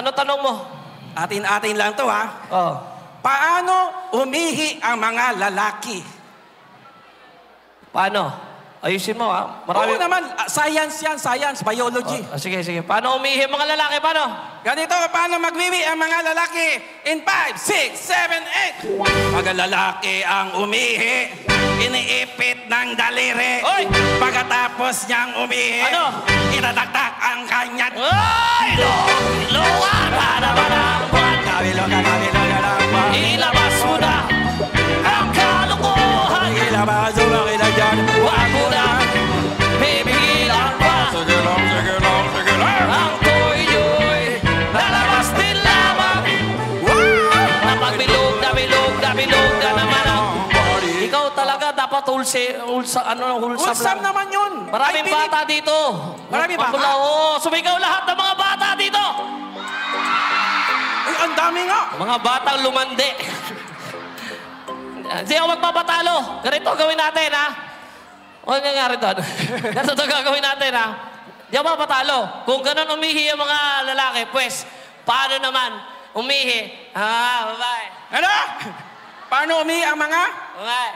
Ano tanong mo? Atin-atin lang to, ha? Oh. Paano umihi ang mga lalaki? Paano? Ayusin mo, ha? Oo naman, science yan, science, biology. Sige, sige. Paano umihi ang mga lalaki? Paano? Ganito, paano magwiwi ang mga lalaki? In 5, 6, 7, 8. Pag lalaki ang umihi, iniipit ng daliri. Oy! Pagkatapos niyang umihi, Ano? itadakdak ang kanyang... Ay! Luwan! Hanaman-hanaman! Kabiloga ng buwan. Ilabas mo na ang kalokohan! Ilabas mo na kinagyan. Huwag mo na pipigilan pa! Sige lang, sige lang, sige lang. Ang toy-yoy lalabas din lamang! Kapag bilog na naman ang... Ikaw talaga dapat Hulsam naman yun. Maraming bata dito. Maraming bata? Oo, sumigaw lahat ng mga bata dito. Ay, ang dami nga. Mga batang lumandi. Hindi ako magpapatalo. Ganito gawin natin, ha? Huwag nangyari doon. Ganito gagawin natin, ha? Hindi ako magpapatalo. Kung ganun umihi ang mga lalaki, pues, paano naman umihi? Bye-bye. Ano? Paano umihi ang mga? Bye-bye.